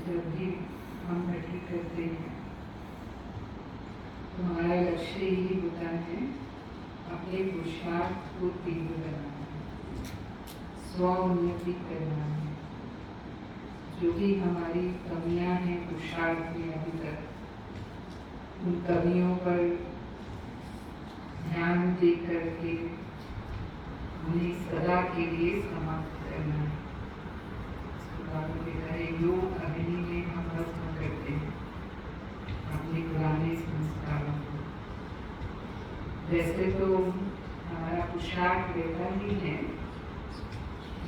जब भी हम बैठे करते हैं तो हमारा लक्ष्य यही होता है अपने पुरुषार्थ को तीव्र बनाना है, स्व उन्नति करना है। जो भी हमारी कमियां हैं पुरुषार्थ में अभी तक, उन कमियों पर ध्यान दे करके उन्हें सदा के लिए समाप्त करना है। योग अग्नि में हम भस्म करते हैं अपने पुराने संस्कारों को। वैसे तो हमारा पुरुषार्थ वैसा ही है,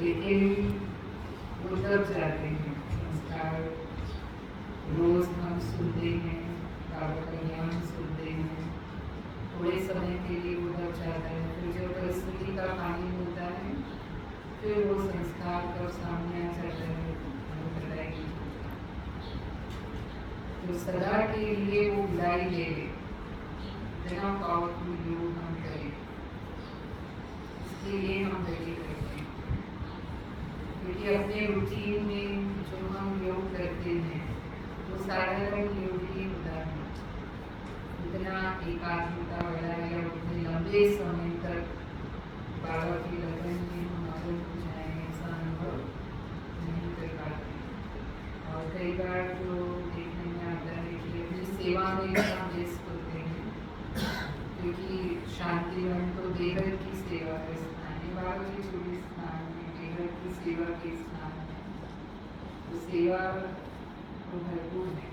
लेकिन वो दब जाते हैं संस्कार। रोज हम सुनते हैं, बाबा का ज्ञान सुनते हैं, थोड़े समय के लिए वो दब जाता है। फिर जब परिस्थिति का पानी होता है फिर वो संस्कार कब सामने आ जाता है बताएगी। तो सदा के लिए वो बुलाई ले इतना पावरफुल योग हम करें, इसके लिए हम बैठे करते हैं। क्योंकि अपने रूटीन में जो हम योग करते हैं वो साधारण योग ही होता है। इतना एकाग्रता वाला या उतने लंबे समय तक बाबा की लगन में हम आनंद हो जाए ऐसा अनुभव नहीं कर पाते। और कई बार तो देखने में आता है कि अपनी सेवा में इतना व्यस्त होते हैं, क्योंकि शांतिवन तो देवर की सेवा का स्थान है, बाबा के 24 स्थान में देवर की सेवा के स्थान है, तो सेवा तो भरपूर है।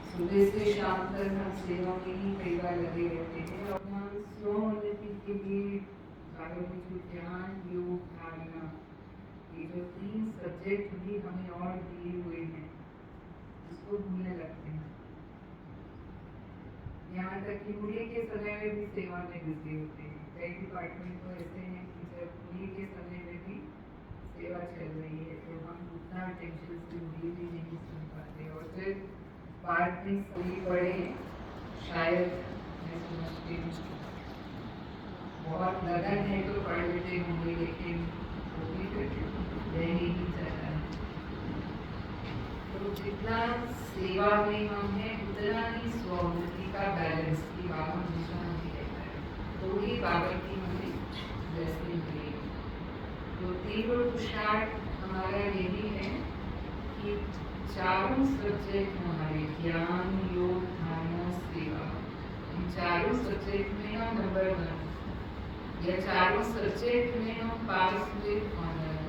सुबह से शाम तक हम सेवा में ही कई बार लगे रहते हैं। और हम स्व उन्नति के लिए बाबा ने जो ज्ञान योग धारणा ये जो 3 सब्जेक्ट भी हमें और दिए हुए हैं उसको भूलने लगते हैं। यहाँ तक कि पूरी के समय में भी सेवा में बिजी होते हैं। कई डिपार्टमेंट तो ऐसे हैं कि जब पूरी के समय में भी सेवा चल रही है तो हम उतना टेंशन से भी नहीं सुन पाते। और फिर बाद में सही पड़े शायद मैं समझती हूँ बहुत लगन है तो पढ़ लेते होंगे, लेकिन वो भी रह नहीं जाता है। तो जितना सेवा में हम हैं उतना ही स्वउन्नति का बैलेंस की बाबा हमेशा हमें कहता है, तो ही बाबा की हमें ब्लेसिंग मिली। तो तीव्र पुरुषार्थ हमारा यही है कि चारों सब्जेक्ट हमारे ज्ञान योग धारणा सेवा, इन चारों सब्जेक्ट में हम नंबर 1 या चारों सब्जेक्ट में हम पास विद ऑनर।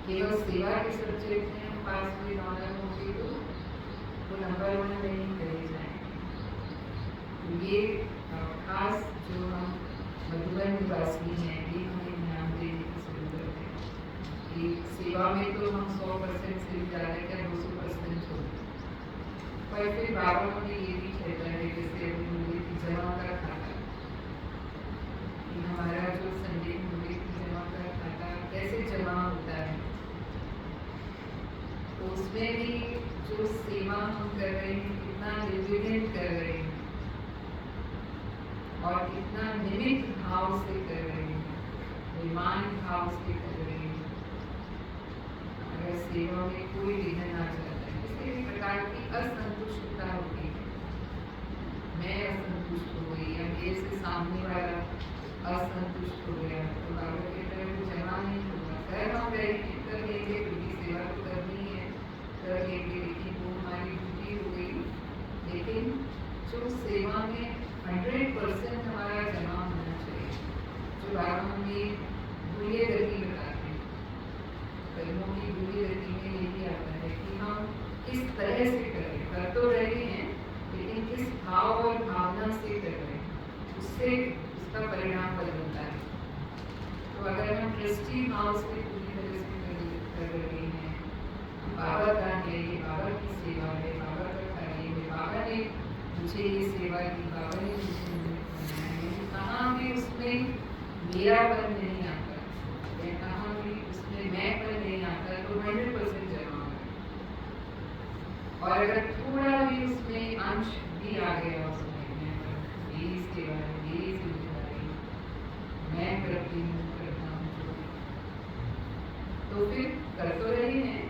केवल सेवा के सब्जेक्ट में हम पास विद ऑनर होंगे तो वो नंबर 1 नहीं करे जाएंगे। तो ये खास जो हम मधुबन निवासी हैं ये हमें ध्यान देने की जरूरत है कि सेवा में तो हम 100% से ज़्यादा क्या 200% होते, पर फिर बाबा हमें ये भी कहता है जैसे अभी मूल्य की जमा का खाता, कि हमारा जो संडे मूल्य की जमा का खाता कैसे जमा होता है, तो उसमें भी जो सेवा हम कर रहे हैं कितना निर्विघ्न कर रहे हैं और कितना निमित्त भाव से कर रहे हैं, विमान भाव से कर रहे हैं। अगर सेवा में कोई विघ्न आ जाता है, किसी प्रकार की असंतुष्टता होती है, मैं असंतुष्ट हो गई या मेरे से सामने वाला असंतुष्ट हो गया, तो बाबा कहते हैं वो जमा नहीं होगा। कर हम रहे हैं कर लेंगे, क्योंकि सेवा तो करनी है कर लेंगे, लेकिन वो हमारी ड्यूटी हो गई। लेकिन जो सेवा में 100% हमारा जमा होना चाहिए, जो बाबा हमें दूल्हे गति बताते हैं, कर्मों की दूल्हे गति में यही आता है कि हम किस तरह से करें, कर तो रहे हैं लेकिन किस भाव और भावना से कर रहे हैं, उससे उसका परिणाम बदलता है। तो अगर हम ट्रस्टी भाव से पूरी तरह से कर रहे हैं, बाबा का है ये बाबा की सेवा है, बाबा का कार्य है, बाबा ने मुझे ये सेवा दी, बाबा ने मुझे बनाया है, कहाँ भी उसमें मेरापन नहीं आता, या कहाँ भी उसमें मैंपन नहीं आता, तो 100% जमा होगा। और अगर थोड़ा भी उसमें अंश भी आ गया उसमें मेरी सेवा है, मेरी जिम्मेदारी, मैं करती हूँ करता हूँ, तो फिर कर तो रहे हैं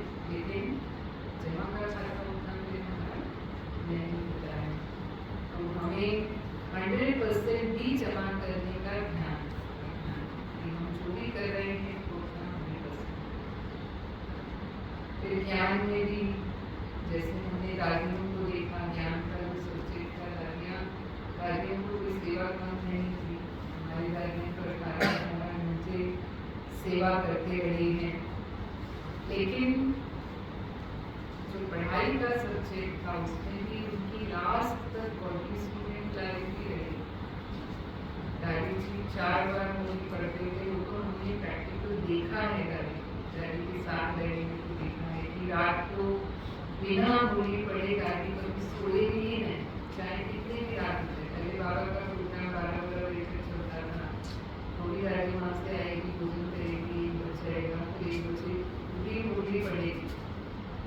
फिर ज्ञान में भी जैसे हमने दादियों को देखा, ज्ञान का जो सब्जेक्ट था, दादियों को कोई सेवा कम नहीं थी। हमारी दादियाँ तो 18 घंटे सेवा करते रही हैं, लेकिन जो पढ़ाई का सब्जेक्ट था उसमें भी उनकी लास्ट तक बॉडी स्टूडेंट क्लैरिटी रही। दादी जी 4 बार मूवी पढ़ते थे, वो तो हमने प्रैक्टिकल देखा है। दादी के साथ रहने में तो देखा है कि रात को बिना मूवी पढ़े दादी कभी सोएगी ही नहीं, चाहे कितनी भी रात हो जाए। पहले बाबा का प्रोग्राम 12 बजे तक चलता था, थोड़ी दादी वहाँ से आएगी, भोजन करेगी, बच जाएगा, फिर 1 बजे पूरी मूवी पढ़ेगी।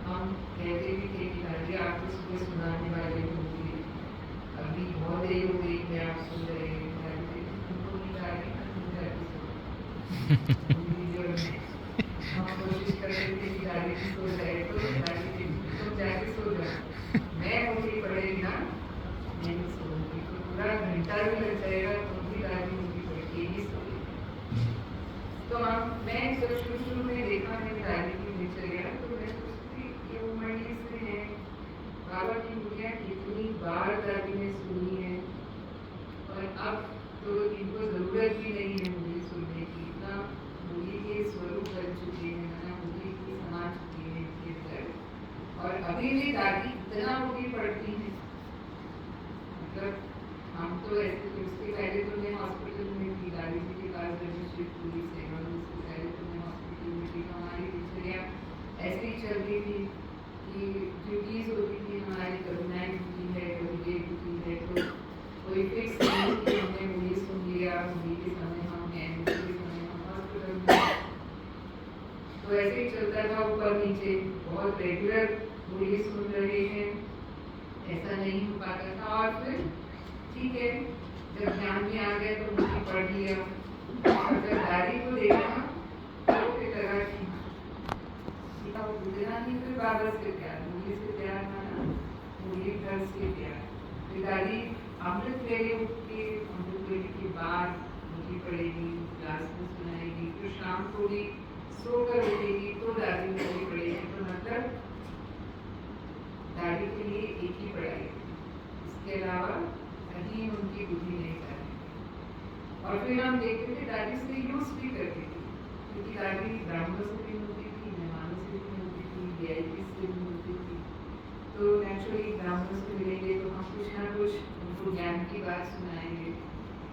हम कहते भी थे कि दादी आप तो सुबह सुनाने वाले होंगे, अभी बहुत देर हो गई है, आप सो रहे हैं। उनको नींद आ रही है, तुम जाके सो। हम कोशिश करते थे कि दादी जी सो जाए, तो दादी जी तुम जाके सो जाओ, मैं मूवी पढ़ेगी ना, मैं नहीं सोऊंगी। तो पूरा घंटा भी लग जाएगा तो भी दादी मूवी पढ़ के ही सोएगी। तो मैं जब शुरू में देखा मेरी दादी की दिनचर्या, तो मैं सोचती कि वो मणि से है, बाबा की मूवियाँ कितनी बार दादी ने सुनी है, और अब तो इनको जरूरत भी नहीं है मूवी सुनने की, इतना मूवी के स्वरूप बन चुके हैं, ना मूवी की समा चुकी है इनके अंदर। और अभी भी दादी इतना मूवी पढ़ती हैं, मतलब हम तो ऐसे, उसके पहले तो मैं हॉस्पिटल में थी, दादी जी के पास शिफ्ट हुई सेवा, उसके पहले तो मैं हॉस्पिटल में थी। हमारी दिनचर्या ऐसे ही चल रही थी कि ड्यूटीज होती थी हमारी, कभी नाइट ड्यूटी है, कभी डे ड्यूटी है, तो कोई फिक्स नहीं कि हमने मूवी सुन लिया, मूवी के समय हम हैं, मूवी के समय हम हॉस्पिटल में। तो ऐसे ही चलता था, ऊपर नीचे, बहुत रेगुलर मूवी सुन रहे हैं, ऐसा नहीं हो पाता था। और फिर ठीक है, जब ज्ञान में आ गया तो मूवी पढ़ लिया, और जब दादी को देखा तो फिर लगा कि वो बुझना नहीं, फिर बाबा से प्यार, मूवी से प्यार था ना, मूवी घर से प्यार। फिर दादी अमृत वेले उठ के, अमृत वेले के बाद मूवी पढ़ेगी, क्लास में सुनाएगी, फिर शाम को भी सोकर उठेगी तो दादी मूवी पढ़ेगी। तो मतलब दादी के लिए एक ही पढ़ाई, इसके अलावा कहीं उनकी बुद्धि नहीं जाती। और फिर हम देखते थे दादी से यूज भी करती थी, क्योंकि दादी ब्राह्मणों से भी मिलती थी, मेहमानों से भी मिलती थी, वीआईपी से भी मिलती थी। तो नेचुरली ब्राह्मणों से मिलेंगे तो हम कुछ ना कुछ उनको ज्ञान की बात सुनाएंगे।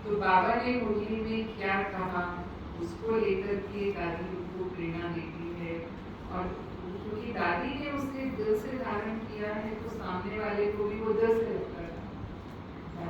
तो बाबा ने मूवी में क्या कहा उसको लेकर के दादी को प्रेरणा देती है, और क्योंकि दादी ने उसे दिल से धारण किया है तो सामने वाले को भी वो दिल से लगता है।